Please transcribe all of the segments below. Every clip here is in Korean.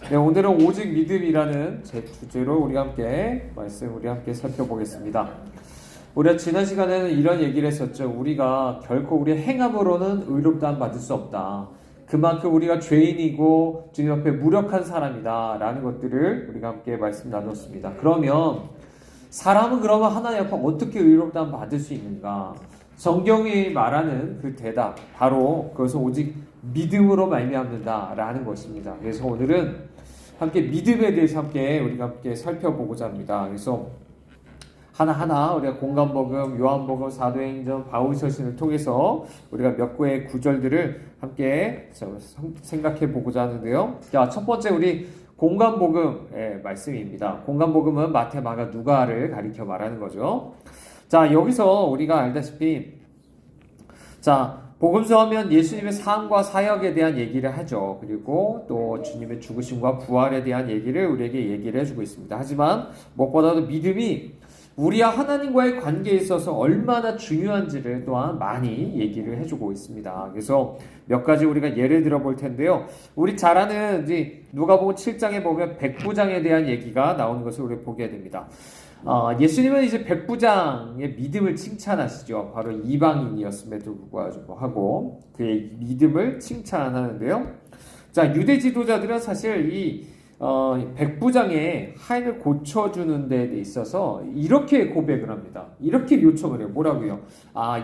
네, 오늘은 오직 믿음이라는 제 주제로 우리 함께 살펴보겠습니다. 우리가 지난 시간에는 이런 얘기를 했었죠. 우리가 결코 우리의 행함으로는 의롭다함 받을 수 없다. 그만큼 우리가 죄인이고 주님 앞에 무력한 사람이다 라는 것들을 우리가 함께 말씀 나눴습니다. 그러면 사람은 그러면 하나님 앞에 어떻게 의롭다함 받을 수 있는가? 성경이 말하는 그 대답, 바로 그것은 오직 믿음으로 말미암는다 라는 것입니다. 그래서 오늘은 함께 믿음에 대해서 우리가 함께 살펴보고자 합니다. 그래서 하나하나 우리가 공간복음, 요한복음, 사도행전, 바울서신을 통해서 우리가 몇 개의 구절들을 함께 생각해 보고자 하는데요. 자, 첫 번째 우리 공간복음의 말씀입니다. 공간복음은 마태, 마가, 누가를 가리켜 말하는 거죠. 자, 여기서 우리가 알다시피 복음서 하면 예수님의 삶과 사역에 대한 얘기를 하죠. 그리고 또 주님의 죽으심과 부활에 대한 얘기를 우리에게 얘기를 해주고 있습니다. 하지만 무엇보다도 믿음이 우리와 하나님과의 관계에 있어서 얼마나 중요한지를 또한 많이 얘기를 해주고 있습니다. 그래서 몇 가지 우리가 예를 들어 볼 텐데요. 우리 잘 아는 누가복음 7장에 보면 백부장에 대한 얘기가 나오는 것을 우리 보게 됩니다. 예수님은 이제 백부장의 믿음을 칭찬하시죠. 바로 이방인이었음에도 불구하고 그의 믿음을 칭찬하는데요. 자, 유대 지도자들은 사실 이 백부장의 하인을 고쳐주는 데 있어서 이렇게 고백을 합니다. 이렇게 요청을 해요. 뭐라고요?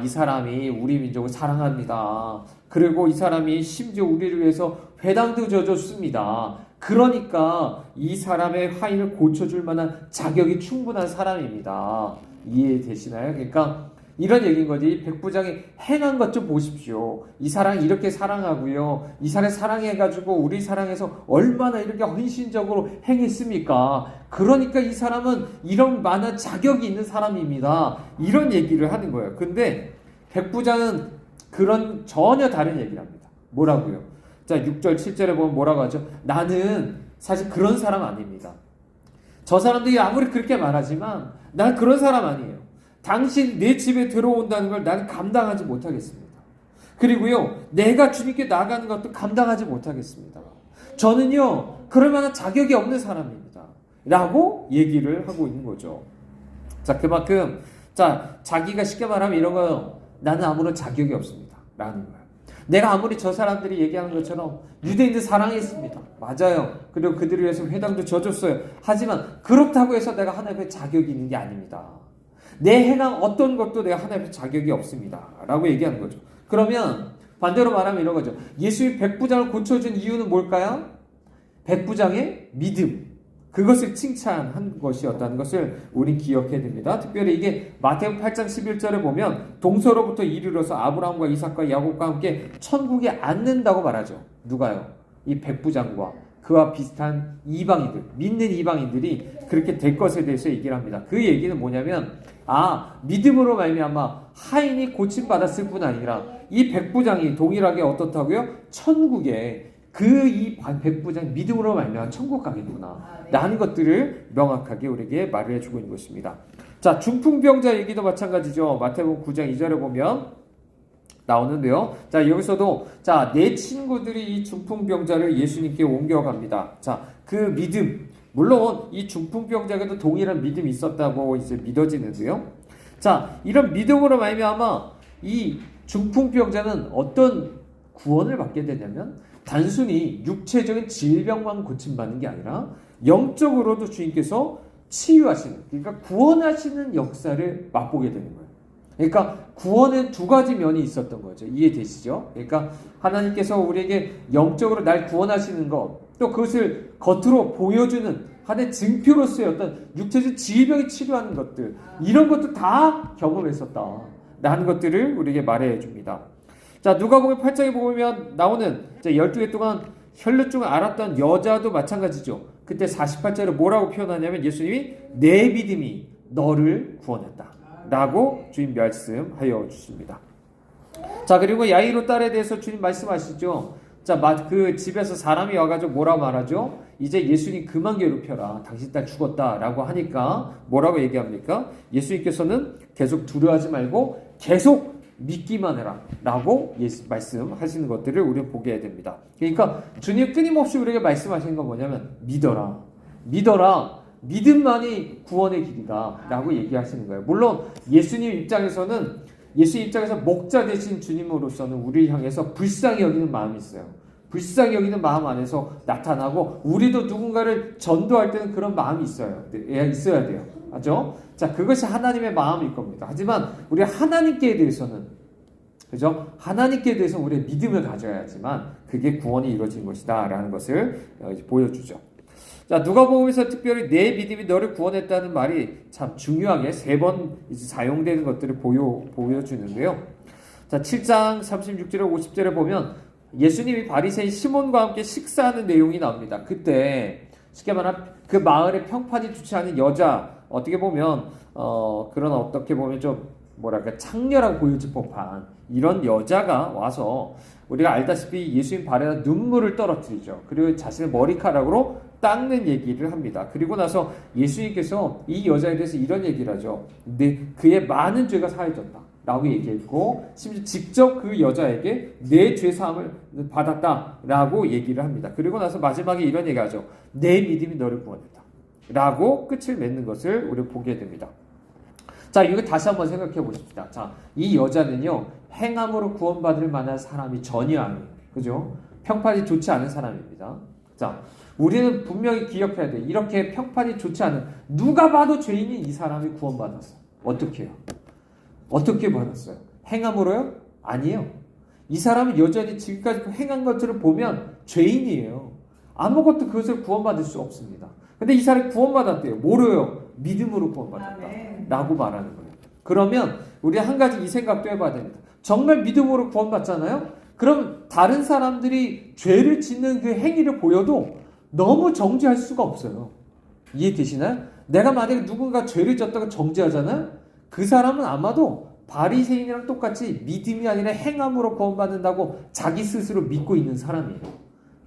이 사람이 우리 민족을 사랑합니다. 그리고 이 사람이 심지어 우리를 위해서 회당도 져줬습니다. 그러니까 이 사람의 하인을 고쳐줄 만한 자격이 충분한 사람입니다. 이해되시나요? 그러니까 이런 얘기인 거지. 백부장이 행한 것 좀 보십시오. 이 사람 이렇게 사랑하고요. 이 사람 사랑해가지고 우리 사랑해서 얼마나 이렇게 헌신적으로 행했습니까? 그러니까 이 사람은 이런 많은 자격이 있는 사람입니다. 이런 얘기를 하는 거예요. 근데 백부장은 그런 전혀 다른 얘기를 합니다. 뭐라고요? 자, 6절, 7절에 보면 뭐라고 하죠? 나는 사실 그런 사람 아닙니다. 저 사람들이 아무리 그렇게 말하지만 난 그런 사람 아니에요. 당신 내 집에 들어온다는 걸 나는 감당하지 못하겠습니다. 그리고요, 내가 주님께 나가는 것도 감당하지 못하겠습니다. 저는요, 그럴 만한 자격이 없는 사람입니다. 라고 얘기를 하고 있는 거죠. 자, 그만큼, 자기가 쉽게 말하면 이런 거요. 나는 아무런 자격이 없습니다. 라는 거예요. 내가 아무리 저 사람들이 얘기하는 것처럼 유대인들 사랑했습니다. 맞아요. 그리고 그들을 위해서 회당도 져줬어요. 하지만 그렇다고 해서 내가 하나님의 자격이 있는 게 아닙니다. 내 행한 어떤 것도 내가 하나님의 자격이 없습니다. 라고 얘기하는 거죠. 그러면 반대로 말하면 이런 거죠. 예수의 백부장을 고쳐준 이유는 뭘까요? 백부장의 믿음. 그것을 칭찬한 것이었다는 것을 우린 기억해야 됩니다. 특별히 이게 마태복음 8장 11절에 보면 동서로부터 이르러서 아브라함과 이삭과 야곱과 함께 천국에 앉는다고 말하죠. 누가요? 이 백부장과 그와 비슷한 이방인들, 믿는 이방인들이 그렇게 될 것에 대해서 얘기를 합니다. 그 얘기는 뭐냐면 믿음으로 말미암아 하인이 고침받았을 뿐 아니라 이 백부장이 동일하게 어떻다고요? 천국에 이 백부장 믿음으로 말미암아 천국 가겠구나 라는 것들을 명확하게 우리에게 말을 해주고 있는 것입니다. 자, 중풍병자 얘기도 마찬가지죠. 마태복음 9장 2절에 보면 나오는데요. 자, 여기서도 내 친구들이 이 중풍병자를 예수님께 옮겨갑니다. 자, 그 믿음, 물론 이 중풍병자에게도 동일한 믿음이 있었다고 이제 믿어지는데요. 자, 이런 믿음으로 말미암아 이 중풍병자는 어떤 구원을 받게 되냐면 단순히 육체적인 질병만 고침받는 게 아니라 영적으로도 주님께서 치유하시는, 그러니까 구원하시는 역사를 맛보게 되는 거예요. 그러니까 구원은 두 가지 면이 있었던 거죠. 이해되시죠? 그러니까 하나님께서 우리에게 영적으로 날 구원하시는 것, 또 그것을 겉으로 보여주는 하나의 증표로서의 어떤 육체적 질병이 치료하는 것들, 이런 것도 다 경험했었다 라는 것들을 우리에게 말해 줍니다. 자, 누가복음 8장에 보면 나오는 12해 동안 혈루증을 앓았던 여자도 마찬가지죠. 그때 48절에 뭐라고 표현하냐면 예수님이 내 믿음이 너를 구원했다 라고 주님 말씀하여 주십니다. 자, 그리고 야이로 딸에 대해서 주님 말씀하시죠. 자, 그 집에서 사람이 와가지고 뭐라고 말하죠? 이제 예수님 그만 괴롭혀라. 당신 딸 죽었다 라고 하니까 뭐라고 얘기합니까? 예수님께서는 계속 두려워하지 말고 계속 믿기만 해라 라고 말씀하시는 것들을 우리는 보게 됩니다. 그러니까 주님 끊임없이 우리에게 말씀하시는 건 뭐냐면 믿어라, 믿음만이 구원의 길이다 라고 얘기하시는 거예요. 물론 예수님 입장에서 목자 되신 주님으로서는 우리를 향해서 불쌍히 여기는 마음이 있어요. 불쌍히 여기는 마음 안에서 나타나고, 우리도 누군가를 전도할 때는 그런 마음이 있어야 돼요. 맞죠? 자, 그것이 하나님의 마음일 겁니다. 하지만 우리 하나님께 대해서는, 그죠? 하나님께 대해서 우리의 믿음을 가져야지만 그게 구원이 이루어진 것이다 라는 것을 보여주죠. 자, 누가복음에서 특별히 내 믿음이 너를 구원했다는 말이 참 중요하게 3번 사용되는 것들을 보여주는데요. 자, 7장 36절에 50절에 보면 예수님이 바리새인 시몬과 함께 식사하는 내용이 나옵니다. 그때 쉽게 말하면 그 마을에 평판이 좋지 않은 여자, 어떻게 보면 어떻게 보면 좀 창녀라고 보여질 법한 이런 여자가 와서, 우리가 알다시피 예수님 발에다 눈물을 떨어뜨리죠. 그리고 자신의 머리카락으로 닦는 얘기를 합니다. 그리고 나서 예수님께서 이 여자에 대해서 이런 얘기를 하죠. 그의 많은 죄가 사해졌다 라고 얘기했고, 심지어 직접 그 여자에게 내 죄사함을 받았다 라고 얘기를 합니다. 그리고 나서 마지막에 이런 얘기하죠. 내 믿음이 너를 구원했다 라고 끝을 맺는 것을 우리 보게 됩니다. 자, 이거 다시 한번 생각해 보십시다. 자, 이 여자는요, 행함으로 구원받을 만한 사람이 전혀 아니에요. 그죠? 평판이 좋지 않은 사람입니다. 자, 우리는 분명히 기억해야 돼. 이렇게 평판이 좋지 않은, 누가 봐도 죄인인 이 사람이 구원받았어요. 어떻게 해요? 어떻게 받았어요? 행함으로요? 아니에요. 이 사람은 여전히 지금까지 행한 것들을 보면 죄인이에요. 아무것도 그것을 구원받을 수 없습니다. 근데 이 사람이 구원받았대요. 뭐로요? 믿음으로 구원받았다 라고 말하는 거예요. 그러면 우리 한 가지 이 생각도 해봐야 됩니다. 정말 믿음으로 구원받잖아요? 그럼 다른 사람들이 죄를 짓는 그 행위를 보여도 너무 정죄할 수가 없어요. 이해되시나요? 내가 만약에 누군가 죄를 졌다고 정죄하잖아요? 그 사람은 아마도 바리새인이랑 똑같이 믿음이 아니라 행함으로 구원받는다고 자기 스스로 믿고 있는 사람이에요.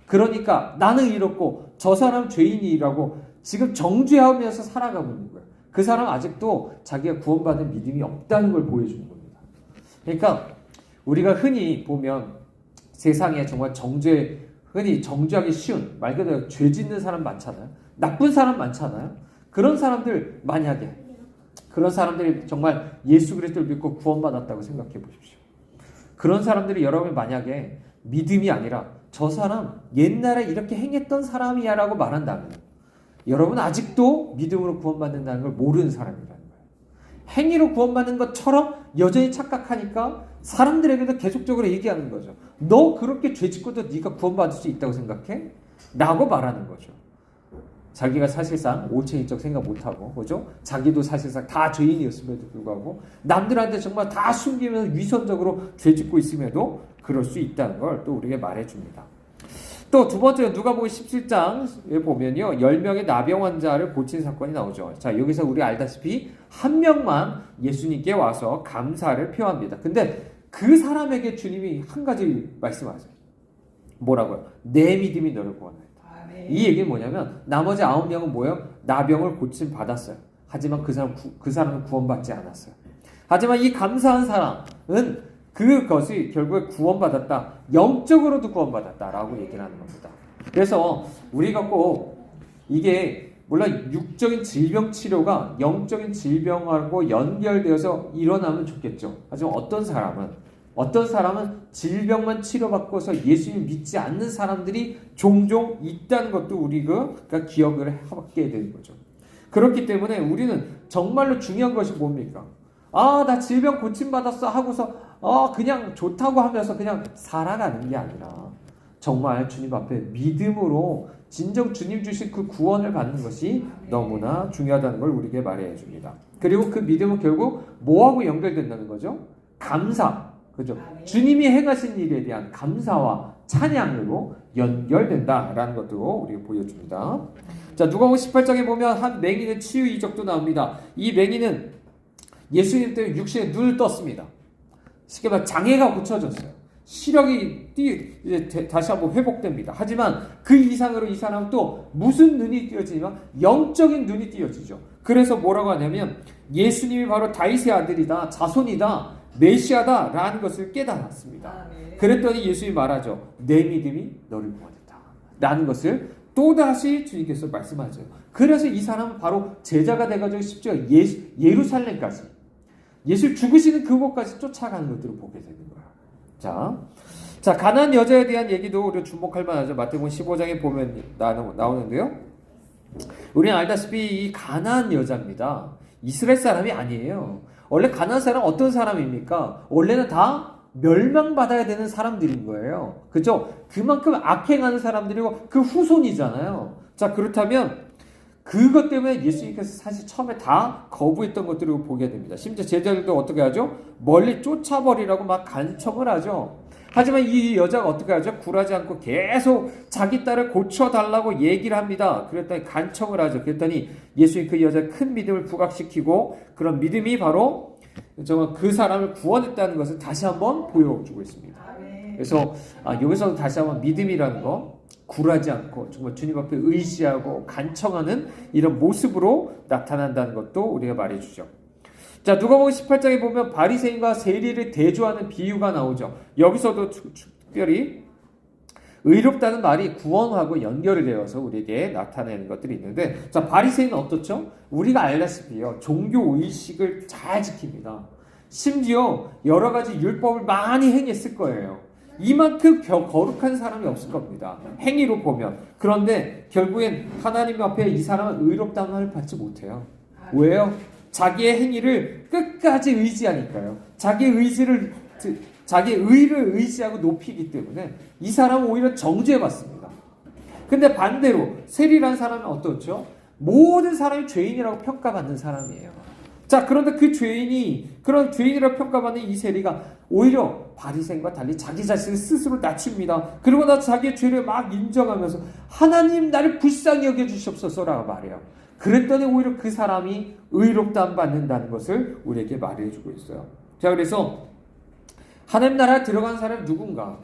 그러니까 나는 이렇고 저 사람 죄인이라고 지금 정죄하면서 살아가고 있는 거예요. 그 사람 아직도 자기가 구원받은 믿음이 없다는 걸 보여주는 겁니다. 그러니까 우리가 흔히 보면 세상에 정말 흔히 정죄하기 쉬운, 말 그대로 죄 짓는 사람 많잖아요. 나쁜 사람 많잖아요. 그런 사람들, 만약에 그런 사람들이 정말 예수 그리스도를 믿고 구원받았다고 생각해 보십시오. 그런 사람들이 여러분이 만약에 믿음이 아니라 저 사람 옛날에 이렇게 행했던 사람이야 라고 말한다면, 여러분 아직도 믿음으로 구원받는다는 걸 모르는 사람이라는 거예요. 행위로 구원받는 것처럼 여전히 착각하니까 사람들에게도 계속적으로 얘기하는 거죠. 너 그렇게 죄 짓고도 네가 구원받을 수 있다고 생각해? 라고 말하는 거죠. 자기가 사실상 올챙이적 생각 못하고, 그죠? 자기도 사실상 다 죄인이었음에도 불구하고 남들한테 정말 다 숨기면서 위선적으로 죄 짓고 있음에도 그럴 수 있다는 걸 또 우리에게 말해줍니다. 또 두 번째로 누가복음 17장에 보면요, 10명의 나병 환자를 고친 사건이 나오죠. 자, 여기서 우리 알다시피 한 명만 예수님께 와서 감사를 표합니다. 근데 그 사람에게 주님이 한 가지 말씀하세요. 뭐라고요? 내 믿음이 너를 구원하였다. 이 얘기는 뭐냐면 나머지 9명은 뭐예요? 나병을 고침 받았어요. 하지만 그 사람은 구원받지 않았어요. 하지만 이 감사한 사람은 그것이 결국에 구원받았다, 영적으로도 구원받았다라고 얘기를 하는 겁니다. 그래서 우리가 꼭 이게, 물론 육적인 질병 치료가 영적인 질병하고 연결되어서 일어나면 좋겠죠. 하지만 어떤 사람은 질병만 치료받고서 예수님 믿지 않는 사람들이 종종 있다는 것도 우리가 기억을 하게 되는 거죠. 그렇기 때문에 우리는 정말로 중요한 것이 뭡니까? 나 질병 고침받았어 하고서 그냥 좋다고 하면서 그냥 살아가는 게 아니라 정말 주님 앞에 믿음으로 진정 주님 주신 그 구원을 받는 것이 너무나 중요하다는 걸 우리에게 말해 줍니다. 그리고 그 믿음은 결국 뭐하고 연결된다는 거죠? 감사. 그죠? 주님이 행하신 일에 대한 감사와 찬양으로 연결된다라는 것도 우리가 보여줍니다. 자, 누가복음 18장에 보면 한 맹인의 치유 이적도 나옵니다. 이 맹인은 예수님 때문에 육신에 눈을 떴습니다. 쉽게 말해 장애가 고쳐졌어요. 시력이 이제 다시 한번 회복됩니다. 하지만 그 이상으로 이 사람은 또 무슨 눈이 띄어지냐면 영적인 눈이 띄어지죠. 그래서 뭐라고 하냐면 예수님이 바로 다윗의 아들이다, 자손이다 메시아다라는 것을 깨달았습니다. 그랬더니 예수님이 말하죠. 내 믿음이 너를 구원했다 라는 것을 또다시 주님께서 말씀하죠. 그래서 이 사람은 바로 제자가 돼가지고 십자가 예루살렘까지 예수 죽으시는 그곳까지 쫓아가는 것들을 보게 되는 거예요. 자, 가나안 여자에 대한 얘기도 우리가 주목할 만하죠. 마태복음 15장에 보면 나오는데요. 우리는 알다시피 이 가나안 여자입니다. 이스라엘 사람이 아니에요. 원래 가나안 사람 어떤 사람입니까? 원래는 다 멸망받아야 되는 사람들인 거예요. 그죠? 그만큼 악행하는 사람들이고 그 후손이잖아요. 자, 그렇다면 그것 때문에 예수님께서 사실 처음에 다 거부했던 것들을 보게 됩니다. 심지어 제자들도 어떻게 하죠? 멀리 쫓아버리라고 막 간청을 하죠. 하지만 이 여자가 어떻게 하죠? 굴하지 않고 계속 자기 딸을 고쳐달라고 얘기를 합니다. 그랬더니 간청을 하죠. 그랬더니 예수님 그 여자의 큰 믿음을 부각시키고 그런 믿음이 바로 정말 그 사람을 구원했다는 것을 다시 한번 보여주고 있습니다. 그래서 여기서 다시 한번 믿음이라는 거, 굴하지 않고 정말 주님 앞에 의지하고 간청하는 이런 모습으로 나타난다는 것도 우리가 말해주죠. 자, 누가복음 18장에 보면 바리새인과 세리를 대조하는 비유가 나오죠. 여기서도 특별히 의롭다는 말이 구원하고 연결이 되어서 우리에게 나타내는 것들이 있는데, 자, 바리새인은 어떻죠? 우리가 알다시피요, 종교 의식을 잘 지킵니다. 심지어 여러 가지 율법을 많이 행했을 거예요. 이만큼 거룩한 사람이 없을 겁니다. 행위로 보면. 그런데 결국엔 하나님 앞에 이 사람은 의롭다는 말을 받지 못해요. 왜요? 자기의 행위를 끝까지 의지하니까요. 자기의 의를 의지하고 높이기 때문에 이 사람은 오히려 정죄받습니다. 근데 반대로 세리라는 사람은 어떻죠? 모든 사람이 죄인이라고 평가받는 사람이에요. 자, 그런데 그런 죄인이라고 평가받는 이 세리가 오히려 바리새인과 달리 자기 자신을 스스로 낮춥니다. 그리고 나서 자기의 죄를 막 인정하면서 하나님 나를 불쌍히 여겨주시옵소서라고 말해요. 그랬더니 오히려 그 사람이 의롭다함 받는다는 것을 우리에게 말해주고 있어요. 자, 그래서 하나님 나라에 들어간 사람이 누군가?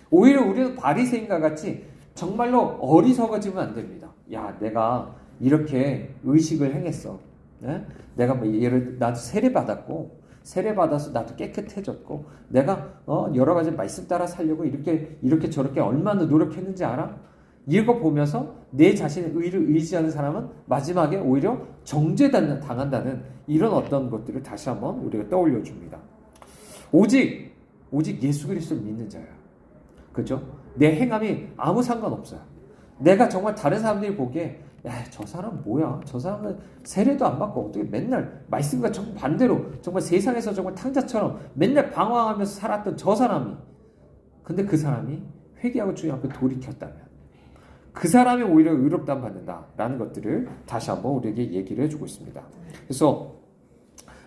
오히려 우리는 바리새인과 같이 정말로 어리석어지면 안 됩니다. 야, 내가 이렇게 의식을 행했어. 네? 내가 나도 세례받아서 나도 깨끗해졌고, 내가 여러 가지 말씀 따라 살려고 이렇게 저렇게 얼마나 노력했는지 알아? 이거 보면서 내 자신의 의를 의지하는 사람은 마지막에 오히려 정죄당한다는 이런 어떤 것들을 다시 한번 우리가 떠올려 줍니다. 오직 예수 그리스도를 믿는 자예요. 그죠? 내 행함이 아무 상관없어요. 내가 정말 다른 사람들이 보기에 저 사람 뭐야? 저 사람은 세례도 안 받고 어떻게 맨날 말씀과 정반대로 정말 세상에서 정말 탕자처럼 맨날 방황하면서 살았던 저 사람이, 근데 그 사람이 회개하고 주님 앞에 돌이켰다면 그 사람이 오히려 의롭다함 받는다라는 것들을 다시 한번 우리에게 얘기를 해주고 있습니다. 그래서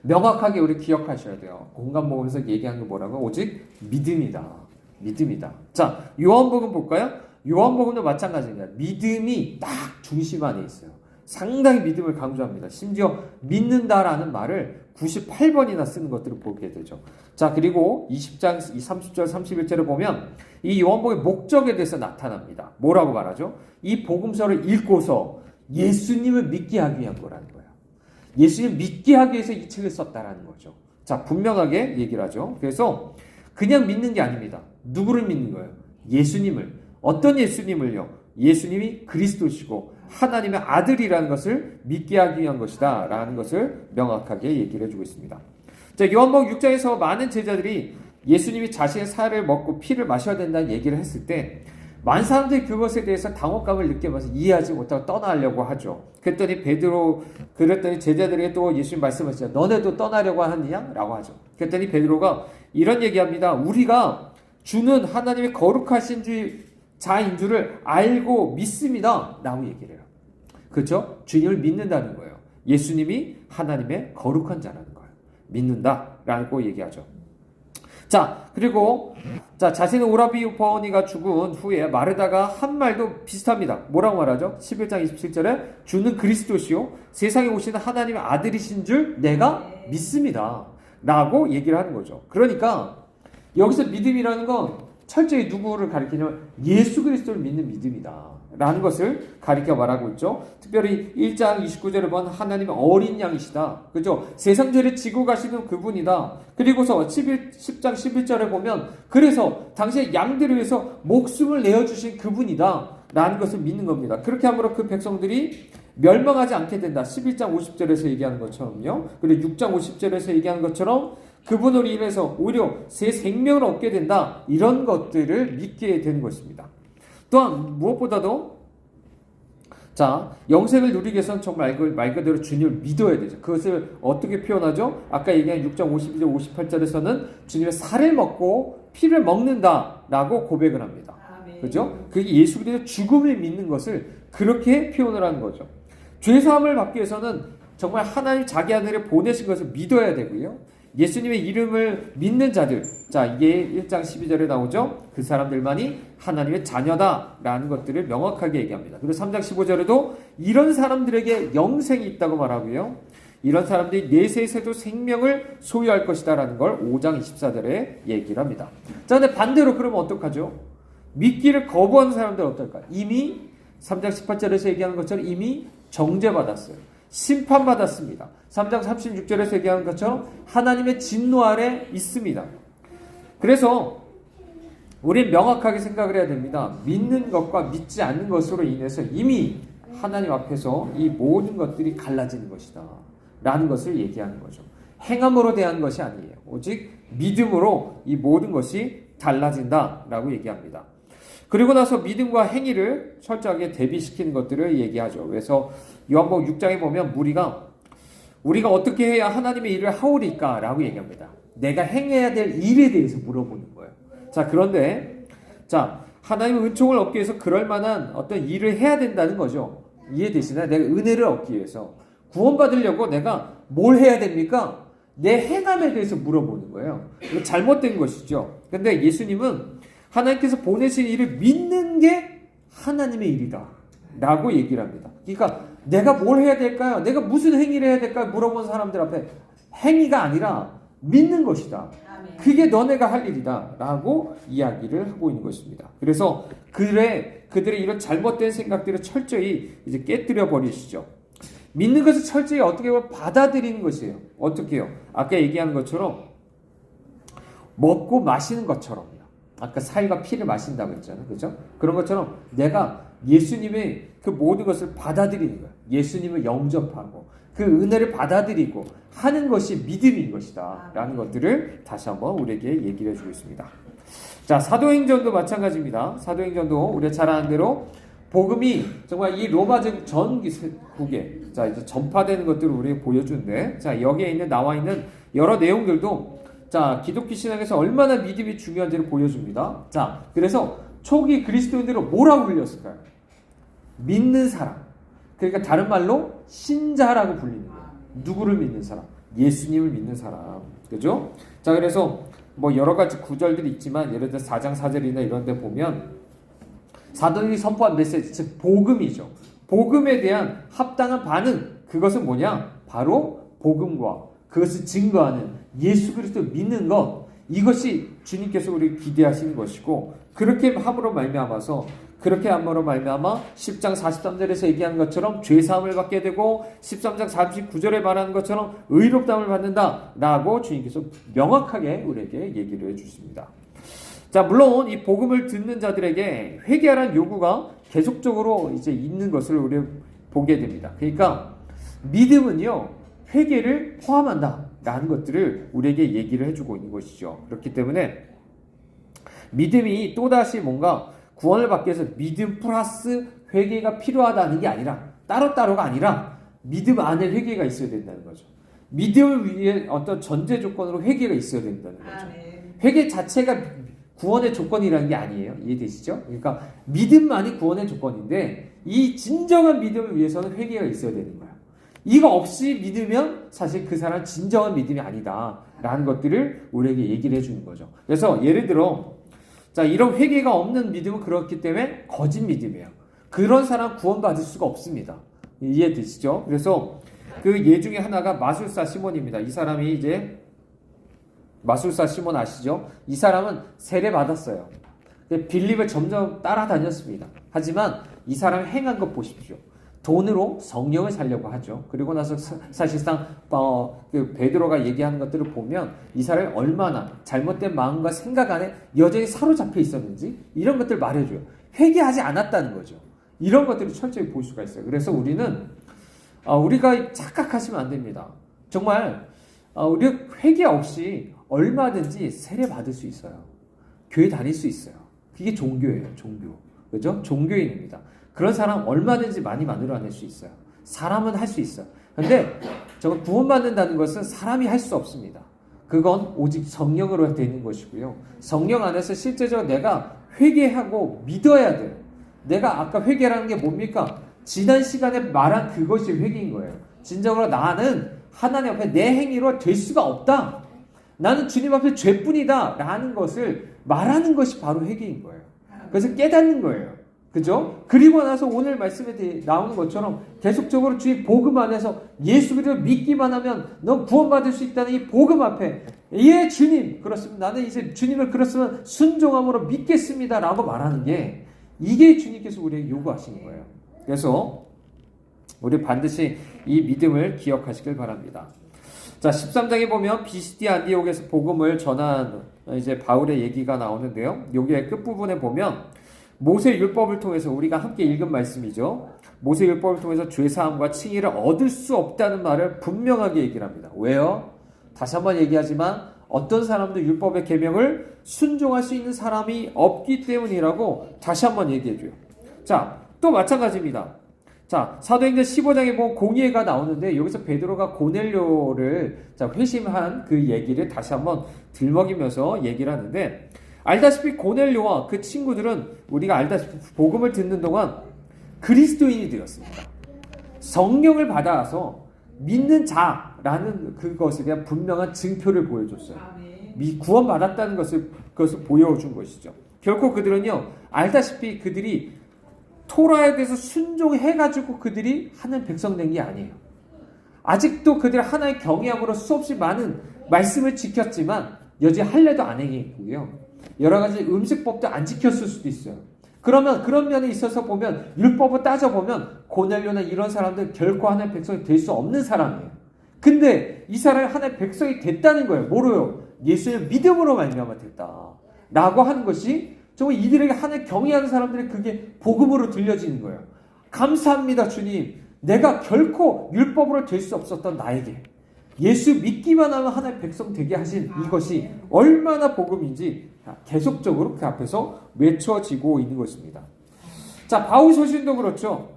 명확하게 우리 기억하셔야 돼요. 공간 모음에서 얘기한 게 뭐라고? 오직 믿음이다. 자, 요한복음 볼까요? 요한복음도 마찬가지입니다. 믿음이 딱 중심 안에 있어요. 상당히 믿음을 강조합니다. 심지어 믿는다라는 말을 98번이나 쓰는 것들을 보게 되죠. 자, 그리고 20장 30절 31절을 보면 이 요한복음의 목적에 대해서 나타납니다. 뭐라고 말하죠? 이 복음서를 읽고서 예수님을 믿게 하기 위한 거라는 거예요. 예수님 믿게 하기 위해서 이 책을 썼다라는 거죠. 자, 분명하게 얘기를 하죠. 그래서 그냥 믿는 게 아닙니다. 누구를 믿는 거예요? 예수님을. 어떤 예수님을요? 예수님이 그리스도시고 하나님의 아들이라는 것을 믿게 하기 위한 것이다 라는 것을 명확하게 얘기를 해주고 있습니다. 자, 요한복음 6장에서 많은 제자들이 예수님이 자신의 살을 먹고 피를 마셔야 된다는 얘기를 했을 때 많은 사람들이 그것에 대해서 당혹감을 느끼면서 이해하지 못하고 떠나려고 하죠. 그랬더니 제자들에게 또 예수님 말씀하시죠. 너네도 떠나려고 하느냐? 라고 하죠. 그랬더니 베드로가 이런 얘기합니다. 우리가 주는 하나님의 거룩하신 자인 줄을 알고 믿습니다. 라고 얘기를 해요. 그렇죠? 주님을 믿는다는 거예요. 예수님이 하나님의 거룩한 자라는 거예요. 믿는다라고 얘기하죠. 자, 그리고 자신의 오라비 버니가 죽은 후에 마르다가 한 말도 비슷합니다. 뭐라고 말하죠? 11장 27절에 주는 그리스도시요 세상에 오시는 하나님의 아들이신 줄 내가 믿습니다. 라고 얘기를 하는 거죠. 그러니까 여기서 믿음이라는 건 철저히 누구를 가리키냐면 예수 그리스도를 믿는 믿음이다 라는 것을 가리켜 말하고 있죠. 특별히 1장 29절에 보면 하나님의 어린 양이시다. 그죠? 세상 죄를 지고 가시는 그분이다. 그리고서 10장 11절에 보면 그래서 당시의 양들을 위해서 목숨을 내어주신 그분이다 라는 것을 믿는 겁니다. 그렇게 함으로 그 백성들이 멸망하지 않게 된다. 11장 50절에서 얘기하는 것처럼요. 그리고 6장 50절에서 얘기하는 것처럼 그분으로 인해서 오히려 새 생명을 얻게 된다. 이런 것들을 믿게 되는 것입니다. 또한 무엇보다도 자, 영생을 누리기 위해서는 정말 말 그대로 주님을 믿어야 되죠. 그것을 어떻게 표현하죠? 아까 얘기한 6장 52절 58절에서는 주님의 살을 먹고 피를 먹는다라고 고백을 합니다. 그죠? 그게 예수 그리스도의 죽음을 믿는 것을 그렇게 표현을 하는 거죠. 죄 사함을 받기 위해서는 정말 하나님 자기 아들을 보내신 것을 믿어야 되고요. 예수님의 이름을 믿는 자들, 자, 이게 1장 12절에 나오죠. 그 사람들만이 하나님의 자녀다라는 것들을 명확하게 얘기합니다. 그리고 3장 15절에도 이런 사람들에게 영생이 있다고 말하고요. 이런 사람들이 내세에서도 생명을 소유할 것이다라는 걸 5장 24절에 얘기를 합니다. 자, 근데 반대로 그러면 어떡하죠? 믿기를 거부하는 사람들은 어떨까요? 이미 3장 18절에서 얘기하는 것처럼 이미 정죄받았어요. 심판받았습니다. 3장 36절에서 얘기하는 것처럼 하나님의 진노 아래 있습니다. 그래서 우리는 명확하게 생각을 해야 됩니다. 믿는 것과 믿지 않는 것으로 인해서 이미 하나님 앞에서 이 모든 것들이 갈라지는 것이다 라는 것을 얘기하는 거죠. 행함으로 대한 것이 아니에요. 오직 믿음으로 이 모든 것이 달라진다 라고 얘기합니다. 그리고 나서 믿음과 행위를 철저하게 대비시키는 것들을 얘기하죠. 그래서 요한복음 6장에 보면 우리가 어떻게 해야 하나님의 일을 하오리까? 라고 얘기합니다. 내가 행해야 될 일에 대해서 물어보는 거예요. 자, 그런데 자, 하나님의 은총을 얻기 위해서 그럴 만한 어떤 일을 해야 된다는 거죠. 이해되시나요? 내가 은혜를 얻기 위해서 구원받으려고 내가 뭘 해야 됩니까? 내 행함에 대해서 물어보는 거예요. 이거 잘못된 것이죠. 근데 예수님은 하나님께서 보내신 일을 믿는 게 하나님의 일이다 라고 얘기를 합니다. 그러니까 내가 뭘 해야 될까요? 내가 무슨 행위를 해야 될까요? 물어본 사람들 앞에 행위가 아니라 믿는 것이다. 그게 너네가 할 일이다 라고 이야기를 하고 있는 것입니다. 그래서 그들의 이런 잘못된 생각들을 철저히 이제 깨뜨려 버리시죠. 믿는 것을 철저히 어떻게 보면 받아들이는 것이에요. 어떻게 해요? 아까 얘기한 것처럼 먹고 마시는 것처럼요. 아까 살과 피를 마신다고 했잖아요. 그죠? 그런 것처럼 내가 예수님의 그 모든 것을 받아들이는 거예요. 예수님을 영접하고 그 은혜를 받아들이고 하는 것이 믿음인 것이다 라는 것들을 다시 한번 우리에게 얘기를 해주고 있습니다. 자, 사도행전도 마찬가지입니다. 사도행전도 우리가 잘 아는 대로 복음이 정말 이 로마 전국에 자, 이제 전파되는 것들을 우리에게 보여주는데, 자, 여기에 나와 있는 여러 내용들도 자, 기독교 신앙에서 얼마나 믿음이 중요한지를 보여줍니다. 자, 그래서 초기 그리스도인들은 뭐라고 불렸을까요? 믿는 사람. 그러니까 다른 말로 신자라고 불리는 거예요. 누구를 믿는 사람? 예수님을 믿는 사람. 그죠? 자, 그래서 뭐 여러 가지 구절들이 있지만 예를 들어 4장 4절이나 이런 데 보면 사도들이 선포한 메시지, 즉 복음이죠. 복음에 대한 합당한 반응, 그것은 뭐냐? 바로 복음과 그것을 증거하는 예수 그리스도를 믿는 것, 이것이 주님께서 우리를 기대하시는 것이고, 그렇게 함으로 말미암아 10장 43절에서 얘기하는 것처럼 죄사함을 받게 되고 13장 49절에 말하는 것처럼 의롭다함을 받는다라고 주님께서 명확하게 우리에게 얘기를 해주십니다. 자, 물론 이 복음을 듣는 자들에게 회개하라는 요구가 계속적으로 이제 있는 것을 우리 보게 됩니다. 그러니까 믿음은요, 회개를 포함한다라는 것들을 우리에게 얘기를 해주고 있는 것이죠. 그렇기 때문에 믿음이 또다시 뭔가 구원을 받기 위해서 믿음 플러스 회개가 필요하다는 게 아니라, 따로따로가 아니라 믿음 안에 회개가 있어야 된다는 거죠. 믿음을 위해 어떤 전제 조건으로 회개가 있어야 된다는 거죠. 회개 자체가 구원의 조건이라는 게 아니에요. 이해되시죠? 그러니까 믿음만이 구원의 조건인데 이 진정한 믿음을 위해서는 회개가 있어야 되는 거예요. 이거 없이 믿으면 사실 그 사람은 진정한 믿음이 아니다 라는 것들을 우리에게 얘기를 해주는 거죠. 그래서 예를 들어 자, 이런 회개가 없는 믿음은 그렇기 때문에 거짓 믿음이에요. 그런 사람 구원받을 수가 없습니다. 이해되시죠? 그래서 그 예 중에 하나가 마술사 시몬입니다. 이 사람이 이제 마술사 시몬 아시죠? 이 사람은 세례 받았어요. 빌립을 점점 따라다녔습니다. 하지만 이 사람이 행한 것 보십시오. 돈으로 성령을 살려고 하죠. 그리고 나서 사실상 그 베드로가 얘기하는 것들을 보면 이 사람이 얼마나 잘못된 마음과 생각 안에 여전히 사로잡혀 있었는지 이런 것들을 말해줘요. 회개하지 않았다는 거죠. 이런 것들을 철저히 볼 수가 있어요. 그래서 우리가 착각하시면 안 됩니다. 정말 우리가 회개 없이 얼마든지 세례 받을 수 있어요. 교회 다닐 수 있어요. 그게 종교예요. 종교. 그죠? 종교인입니다. 그런 사람 얼마든지 많이 만들어낼 수 있어요. 사람은 할 수 있어요. 근데 저거 구원받는다는 것은 사람이 할 수 없습니다. 그건 오직 성령으로 되는 것이고요. 성령 안에서 실제적으로 내가 회개하고 믿어야 돼요. 내가 아까 회개라는 게 뭡니까? 지난 시간에 말한 그것이 회개인 거예요. 진정으로 나는 하나님 앞에 내 행위로 될 수가 없다. 나는 주님 앞에 죄뿐이다. 라는 것을 말하는 것이 바로 회개인 거예요. 그래서 깨닫는 거예요. 그죠? 그리고 나서 오늘 말씀에 나오는 것처럼 계속적으로 주의 복음 안에서 예수 그리스도를 믿기만 하면 넌 구원받을 수 있다는 이 복음 앞에 예 주님 그렇습니다. 나는 이제 주님을 그렇으면 순종함으로 믿겠습니다. 라고 말하는 게 이게 주님께서 우리에게 요구하시는 거예요. 그래서 우리 반드시 이 믿음을 기억하시길 바랍니다. 자, 13장에 보면 비시디 안디옥에서 복음을 전한 이제 바울의 얘기가 나오는데요. 여기에 끝부분에 보면 모세 율법을 통해서 우리가 함께 읽은 말씀이죠. 모세 율법을 통해서 죄사함과 칭의를 얻을 수 없다는 말을 분명하게 얘기를 합니다. 왜요? 다시 한번 얘기하지만 어떤 사람도 율법의 계명을 순종할 수 있는 사람이 없기 때문이라고 다시 한번 얘기해줘요. 자, 또 마찬가지입니다. 자, 사도행전 15장에 보면 공의회가 나오는데 여기서 베드로가 고넬료를 회심한 그 얘기를 다시 한번 들먹이면서 얘기를 하는데 알다시피 고넬료와 그 친구들은 우리가 알다시피 복음을 듣는 동안 그리스도인이 되었습니다. 성령을 받아서 믿는 자라는 그것에 대한 분명한 증표를 보여줬어요. 구원받았다는 그것을 보여준 것이죠. 결코 그들은요, 알다시피 그들이 토라에 대해서 순종해가지고 그들이 하나님 백성 된 게 아니에요. 아직도 그들 하나의 경외함으로 수없이 많은 말씀을 지켰지만 여전히 할례도 안 행했고요. 여러 가지 음식법도 안 지켰을 수도 있어요. 그러면 그런 면에 있어서 보면 율법을 따져보면 고넬료나 이런 사람들 결코 하나의 백성이 될 수 없는 사람이에요. 근데 이 사람이 하나의 백성이 됐다는 거예요. 뭐로요? 예수를 믿음으로 말미암아 됐다. 라고 하는 것이 정말 이들에게 하나님 경외하는 사람들이 그게 복음으로 들려지는 거예요. 감사합니다, 주님. 내가 결코 율법으로 될 수 없었던 나에게 예수 믿기만 하면 하나님 백성 되게 하신 이것이 얼마나 복음인지 계속적으로 그 앞에서 외쳐지고 있는 것입니다. 자, 바울 서신도 그렇죠.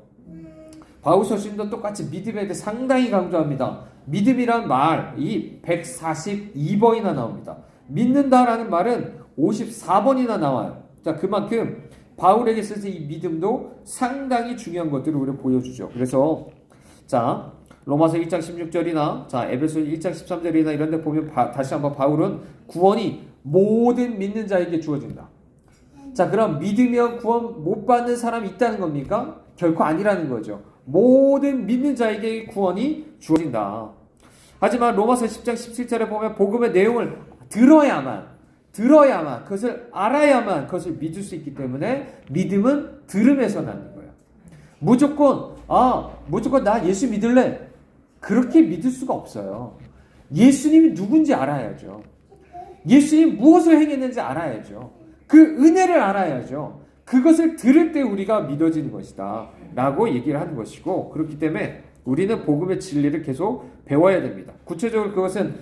바울 서신도 똑같이 믿음에 대해 상당히 강조합니다. 믿음이란 말이 142번이나 나옵니다. 믿는다라는 말은 54번이나 나와요. 자, 그만큼 바울에게 있어서 이 믿음도 상당히 중요한 것들을 우리가 보여주죠. 그래서 자, 로마서 1장 16절이나 자, 에베소 1장 13절이나 이런 데 보면 다시 한번 바울은 구원이 모든 믿는 자에게 주어진다. 자, 그럼 믿으면 구원 못 받는 사람이 있다는 겁니까? 결코 아니라는 거죠. 모든 믿는 자에게 구원이 주어진다. 하지만 로마서 10장 17절에 보면 복음의 내용을 들어야만 그것을 알아야만 그것을 믿을 수 있기 때문에 믿음은 들음에서 나는 거예요. 무조건 나 예수 믿을래. 그렇게 믿을 수가 없어요. 예수님이 누군지 알아야죠. 예수님이 무엇을 행했는지 알아야죠. 그 은혜를 알아야죠. 그것을 들을 때 우리가 믿어지는 것이다 라고 얘기를 하는 것이고, 그렇기 때문에 우리는 복음의 진리를 계속 배워야 됩니다. 구체적으로 그것은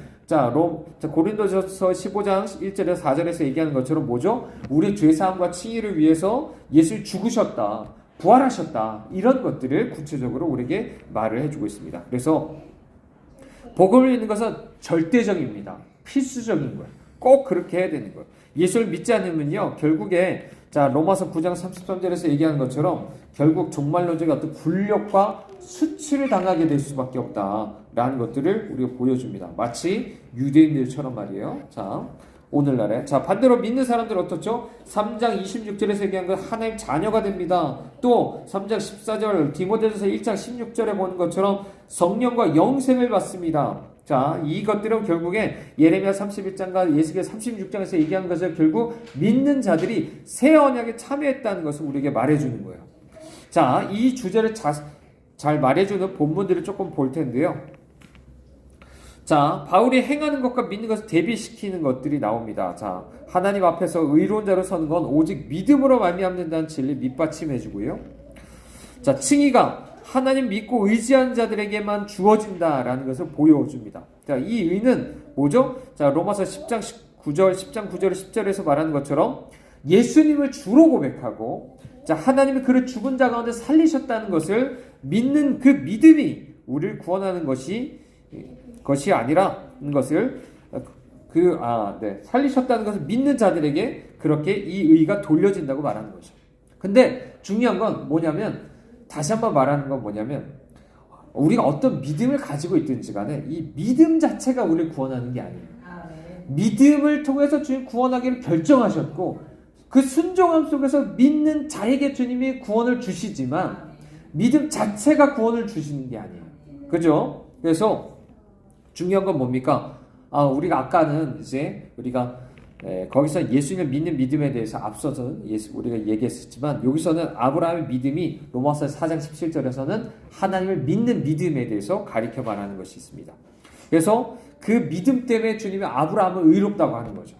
고린도전서 15장 1절에서 4절에서 얘기하는 것처럼 뭐죠? 우리 죄사함과 칭의를 위해서 예수를 죽으셨다, 부활하셨다, 이런 것들을 구체적으로 우리에게 말을 해주고 있습니다. 그래서 복음을 믿는 것은 절대적입니다. 필수적인 거예요. 꼭 그렇게 해야 되는 거예요. 예수를 믿지 않으면요, 결국에 로마서 9장 33절에서 얘기하는 것처럼 결국 종말론적인 어떤 굴욕과 수치를 당하게 될 수밖에 없다라는 것들을 우리가 보여줍니다. 마치 유대인들처럼 말이에요. 자, 오늘날에 반대로 믿는 사람들 어떻죠? 3장 26절에서 얘기한 건 하나님 자녀가 됩니다. 또 3장 14절 디모데전서 1장 16절에 보는 것처럼 성령과 영생을 받습니다. 자, 이것들은 결국에 예레미야 31장과 예수계 36장에서 얘기하는 것을 결국 믿는 자들이 새 언약에 참여했다는 것을 우리에게 말해주는 거예요. 자, 이 주제를 잘 말해주는 본문들을 조금 볼 텐데요. 자, 바울이 행하는 것과 믿는 것을 대비시키는 것들이 나옵니다. 자, 하나님 앞에서 의로운 자로 서는 건 오직 믿음으로 말미암는다는 진리 밑받침해 주고요. 자, 칭의가 하나님 믿고 의지하는 자들에게만 주어진다라는 것을 보여줍니다. 자, 이 의는 뭐죠? 자, 로마서 10장 9절, 10장 9절, 10절에서 말하는 것처럼 예수님을 주로 고백하고, 자, 하나님이 그를 죽은 자 가운데 살리셨다는 것을 믿는 그 믿음이 우리를 구원하는 것이 아니라는 것을 살리셨다는 것을 믿는 자들에게 그렇게 이 의가 돌려진다고 말하는 거죠. 근데 중요한 건 뭐냐면, 다시 한번 말하는 건 뭐냐면, 우리가 어떤 믿음을 가지고 있든지 간에 이 믿음 자체가 우리를 구원하는 게 아니에요. 믿음을 통해서 주님 구원하기를 결정하셨고, 그 순종함 속에서 믿는 자에게 주님이 구원을 주시지만 믿음 자체가 구원을 주시는 게 아니에요. 그죠? 그래서 중요한 건 뭡니까? 우리가 아까는 이제 우리가 거기서 예수님을 믿는 믿음에 대해서 앞서서 우리가 얘기했었지만, 여기서는 아브라함의 믿음이 로마서 4장 17절에서는 하나님을 믿는 믿음에 대해서 가리켜 말하는 것이 있습니다. 그래서 그 믿음 때문에 주님이 아브라함을 의롭다고 하는 거죠.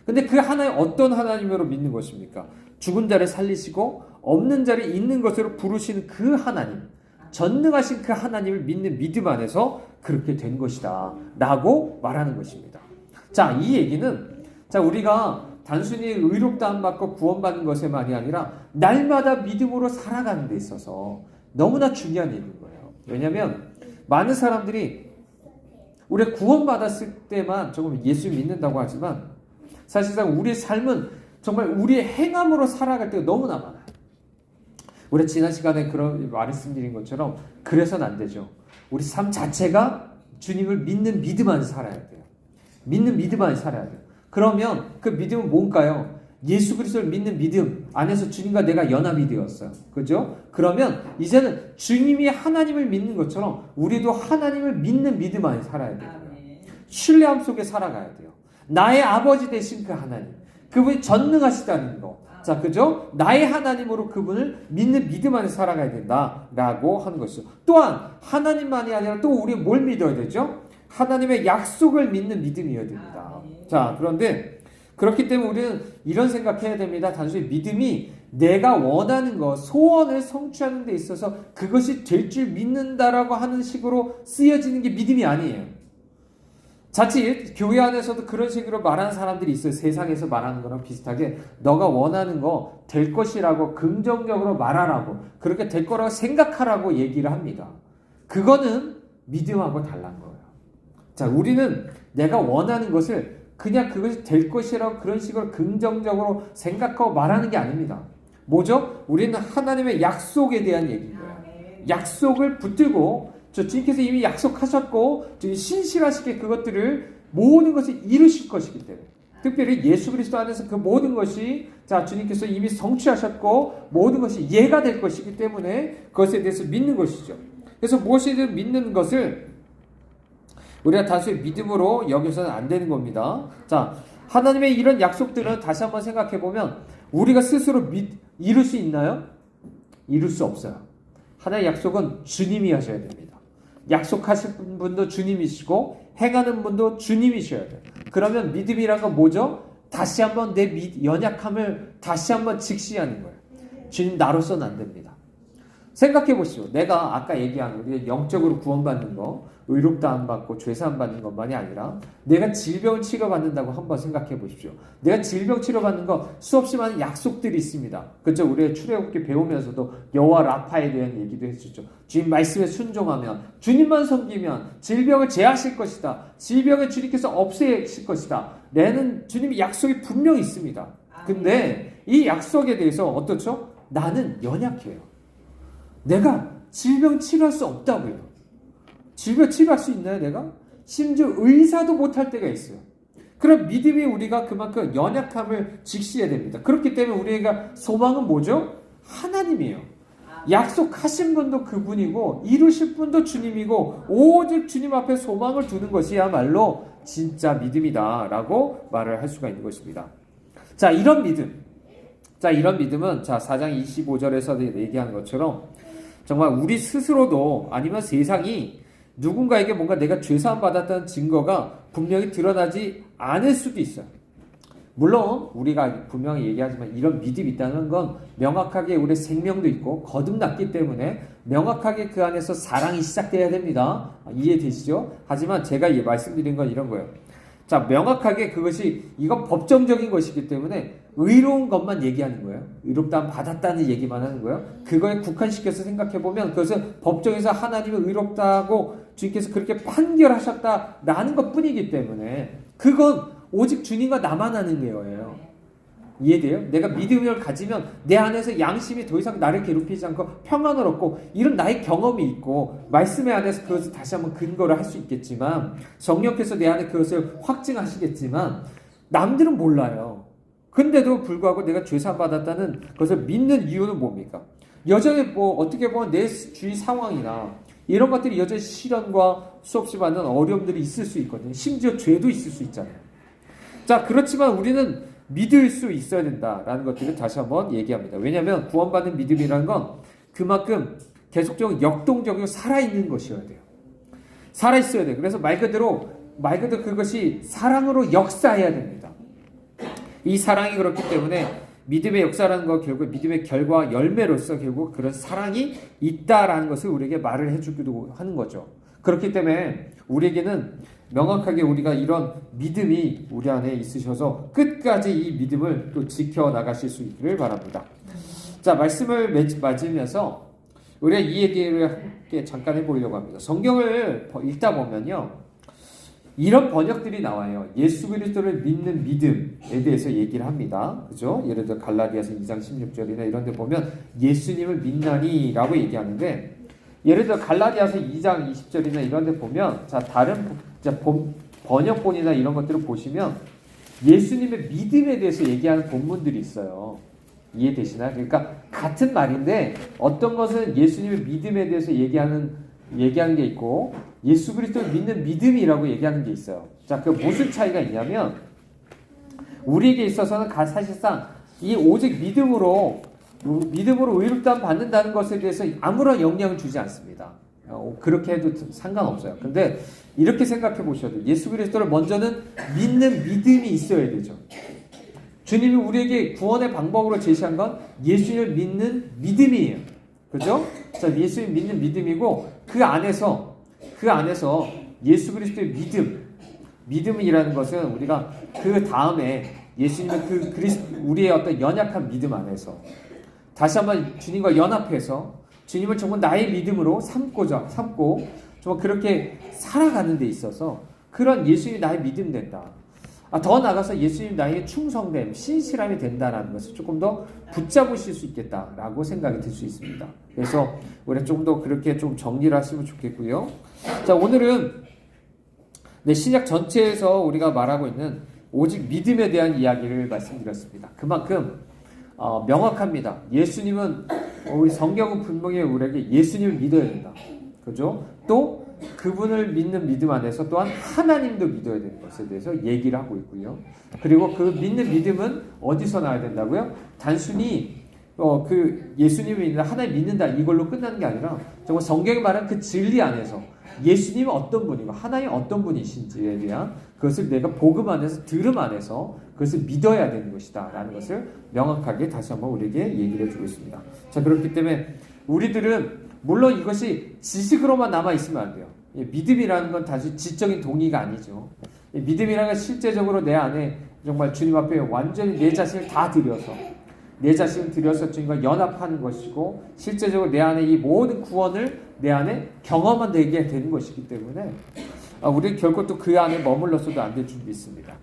근데 그 하나님, 어떤 하나님으로 믿는 것입니까? 죽은 자를 살리시고 없는 자를 있는 것으로 부르시는 그 하나님, 전능하신 그 하나님을 믿는 믿음 안에서 그렇게 된 것이다 라고 말하는 것입니다. 자, 이 얘기는, 자, 우리가 단순히 의롭다함 받고 구원받는 것에만이 아니라 날마다 믿음으로 살아가는 데 있어서 너무나 중요한 얘기인 거예요. 왜냐하면 많은 사람들이 우리가 구원받았을 때만 조금 예수 믿는다고 하지만, 사실상 우리의 삶은 정말 우리의 행함으로 살아갈 때가 너무나 많아요. 우리 지난 시간에 그런 말씀드린 것처럼 그래서는 안 되죠. 우리 삶 자체가 주님을 믿는 믿음 안에 살아야 돼요. 믿는 믿음 안에 살아야 돼요. 그러면 그 믿음은 뭔가요? 예수 그리스도를 믿는 믿음 안에서 주님과 내가 연합이 되었어요. 그죠? 그러면 이제는 주님이 하나님을 믿는 것처럼 우리도 하나님을 믿는 믿음 안에 살아야 돼요. 신뢰함 속에 살아가야 돼요. 나의 아버지 되신 그 하나님, 그분이 전능하시다는 거. 자, 그죠? 나의 하나님으로 그분을 믿는 믿음 안에 살아가야 된다라고 하는 것이죠. 또한 하나님만이 아니라 또 우리 뭘 믿어야 되죠? 하나님의 약속을 믿는 믿음이어야 됩니다. 자, 그런데 그렇기 때문에 우리는 이런 생각해야 됩니다. 단순히 믿음이 내가 원하는 것, 소원을 성취하는 데 있어서 그것이 될 줄 믿는다라고 하는 식으로 쓰여지는 게 믿음이 아니에요. 자칫 교회 안에서도 그런 식으로 말하는 사람들이 있어요. 세상에서 말하는 거랑 비슷하게 너가 원하는 거 될 것이라고 긍정적으로 말하라고, 그렇게 될 거라고 생각하라고 얘기를 합니다. 그거는 믿음하고 달란 거예요. 자, 우리는 내가 원하는 것을 그냥 그것이 될 것이라고 그런 식으로 긍정적으로 생각하고 말하는 게 아닙니다. 뭐죠? 우리는 하나님의 약속에 대한 얘기인 거예요. 약속을 붙들고, 주님께서 이미 약속하셨고 신실하시게 그것들을 모든 것을 이루실 것이기 때문에, 특별히 예수 그리스도 안에서 그 모든 것이, 자, 주님께서 이미 성취하셨고 모든 것이 예가 될 것이기 때문에 그것에 대해서 믿는 것이죠. 그래서 무엇이든 믿는 것을 우리가 단순히 믿음으로 여겨서는 안 되는 겁니다. 자, 하나님의 이런 약속들은 다시 한번 생각해 보면 우리가 스스로 이룰 수 있나요? 이룰 수 없어요. 하나님의 약속은 주님이 하셔야 됩니다. 약속하신 분도 주님이시고 행하는 분도 주님이셔야 돼요. 그러면 믿음이란 건 뭐죠? 다시 한번 내 연약함을 다시 한번 직시하는 거예요. 주님, 나로서는 안 됩니다. 생각해 보시오. 내가 아까 얘기한 우리 영적으로 구원받는 거, 의롭다 안 받고 죄사함 받는 것만이 아니라 내가 질병을 치료받는다고 한번 생각해 보십시오. 내가 질병 치료받는 거 수없이 많은 약속들이 있습니다. 그렇죠? 우리가 출애굽기 배우면서도 여호와 라파에 대한 얘기도 했었죠. 주님 말씀에 순종하면, 주님만 섬기면 질병을 제하실 것이다. 질병을 주님께서 없애실 것이다. 라는 주님의 약속이 분명히 있습니다. 근데 이 약속에 대해서 어떻죠? 나는 연약해요. 내가 질병 치료할 수 없다고요. 질병 치료할 수 있나요, 내가? 심지어 의사도 못할 때가 있어요. 그럼 믿음이 우리가 그만큼 연약함을 직시해야 됩니다. 그렇기 때문에 우리가 소망은 뭐죠? 하나님이에요. 약속하신 분도 그분이고 이루실 분도 주님이고 오직 주님 앞에 소망을 두는 것이야말로 진짜 믿음이다라고 말을 할 수가 있는 것입니다. 자, 이런 믿음. 자, 이런 믿음은 4장 25절에서 얘기하는 것처럼 정말 우리 스스로도 아니면 세상이 누군가에게 뭔가 내가 죄사함 받았다는 증거가 분명히 드러나지 않을 수도 있어요. 물론 우리가 분명히 얘기하지만 이런 믿음이 있다는 건 명확하게 우리 생명도 있고 거듭났기 때문에 명확하게 그 안에서 사랑이 시작돼야 됩니다. 이해되시죠? 하지만 제가 말씀드린 건 이런 거예요. 자, 명확하게 그것이 이건 법정적인 것이기 때문에 의로운 것만 얘기하는 거예요. 의롭다함 받았다는 얘기만 하는 거예요. 그거에 국한시켜서 생각해보면 그것은 법정에서 하나님이 의롭다고 주님께서 그렇게 판결하셨다라는 것 뿐이기 때문에 그건 오직 주님과 나만 하는 거예요. 이해돼요? 내가 믿음을 가지면 내 안에서 양심이 더 이상 나를 괴롭히지 않고 평안을 얻고 이런 나의 경험이 있고 말씀의 안에서 그것을 다시 한번 근거를 할 수 있겠지만 성령께서 내 안에 그것을 확증하시겠지만 남들은 몰라요. 근데도 불구하고 내가 죄사함 받았다는 것을 믿는 이유는 뭡니까? 여전히 어떻게 보면 내 주위 상황이나 이런 것들이 여전히 시련과 수없이 받는 어려움들이 있을 수 있거든요. 심지어 죄도 있을 수 있잖아요. 자, 그렇지만 우리는 믿을 수 있어야 된다라는 것들을 다시 한번 얘기합니다. 왜냐하면 구원받는 믿음이라는 건 그만큼 계속적으로 역동적이고 살아있는 것이어야 돼요. 살아있어야 돼요. 그래서 말 그대로 그것이 사랑으로 역사해야 됩니다. 이 사랑이 그렇기 때문에 믿음의 역사라는 거 결국 믿음의 결과 열매로서 결국 그런 사랑이 있다라는 것을 우리에게 말을 해주기도 하는 거죠. 그렇기 때문에 우리에게는 명확하게 우리가 이런 믿음이 우리 안에 있으셔서 끝까지 이 믿음을 또 지켜나가실 수 있기를 바랍니다. 자, 말씀을 맞으면서 우리가 이 얘기를 함께 잠깐 해보려고 합니다. 성경을 읽다 보면요, 이런 번역들이 나와요. 예수 그리스도를 믿는 믿음에 대해서 얘기를 합니다. 그죠? 예를 들어 갈라디아서 2장 16절이나 이런 데 보면 예수님을 믿나니 라고 얘기하는데 예를 들어 갈라디아서 2장 20절이나 이런 데 보면 다른 번역본이나 이런 것들을 보시면 예수님의 믿음에 대해서 얘기하는 본문들이 있어요. 이해되시나요? 그러니까 같은 말인데 어떤 것은 예수님의 믿음에 대해서 얘기하는 게 있고 예수 그리스도를 믿는 믿음이라고 얘기하는 게 있어요. 자, 그 무슨 차이가 있냐면 우리에게 있어서는 사실상 이 오직 믿음으로 의롭다함 받는다는 것에 대해서 아무런 영향을 주지 않습니다. 그렇게 해도 상관없어요. 근데 이렇게 생각해 보셔도 돼요. 예수 그리스도를 먼저는 믿는 믿음이 있어야 되죠. 주님이 우리에게 구원의 방법으로 제시한 건 예수님을 믿는 믿음이에요. 그죠? 자, 예수님 믿는 믿음이고 그 안에서 예수 그리스도의 믿음이라는 것은 우리가 그 다음에 예수님의 우리의 어떤 연약한 믿음 안에서 다시 한번 주님과 연합해서 주님을 정말 나의 믿음으로 삼고 정말 그렇게 살아가는 데 있어서 그런 예수님이 나의 믿음 된다. 더 나아가서 예수님 나의 충성됨, 신실함이 된다는 것을 조금 더 붙잡으실 수 있겠다라고 생각이 들 수 있습니다. 그래서 우리가 좀 더 그렇게 좀 정리를 하시면 좋겠고요. 자, 오늘은 신약 전체에서 우리가 말하고 있는 오직 믿음에 대한 이야기를 말씀드렸습니다. 그만큼 명확합니다. 예수님은 우리 성경은 분명히 우리에게 예수님을 믿어야 된다. 그죠? 또 그분을 믿는 믿음 안에서 또한 하나님도 믿어야 되는 것에 대해서 얘기를 하고 있고요. 그리고 그 믿는 믿음은 어디서 나와야 된다고요? 단순히 그 예수님을 믿는다, 하나님 믿는다 이걸로 끝나는 게 아니라 정말 성경이 말한 그 진리 안에서 예수님은 어떤 분이고 하나님 어떤 분이신지에 대한 그것을 내가 복음 안에서 들음 안에서 그것을 믿어야 되는 것이다 라는 것을 명확하게 다시 한번 우리에게 얘기를 해주고 있습니다. 자, 그렇기 때문에 우리들은 물론 이것이 지식으로만 남아있으면 안 돼요. 믿음이라는 건 단지 지적인 동의가 아니죠. 믿음이라는 건 실제적으로 내 안에 정말 주님 앞에 완전히 내 자신을 다 드려서 주님과 연합하는 것이고 실제적으로 내 안에 이 모든 구원을 내 안에 경험한 되게 되는 것이기 때문에 우리는 결코 또 그 안에 머물러서도 안 될 줄 믿습니다.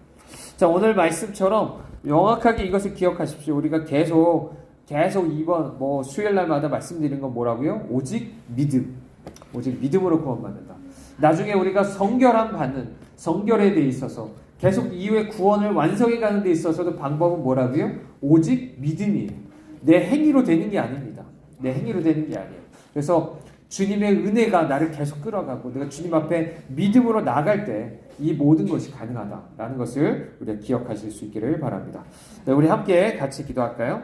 자, 오늘 말씀처럼 명확하게 이것을 기억하십시오. 우리가 계속 이번 수요일 날마다 말씀드리는 건 뭐라고요? 오직 믿음으로 구원받는다. 나중에 우리가 성결에 대해 있어서 계속 이후에 구원을 완성해 가는 데 있어서도 방법은 뭐라고요? 오직 믿음이에요. 내 행위로 되는 게 아닙니다. 내 행위로 되는 게 아니에요. 그래서 주님의 은혜가 나를 계속 끌어가고 내가 주님 앞에 믿음으로 나갈 때 이 모든 것이 가능하다라는 것을 우리가 기억하실 수 있기를 바랍니다. 네, 우리 함께 같이 기도할까요?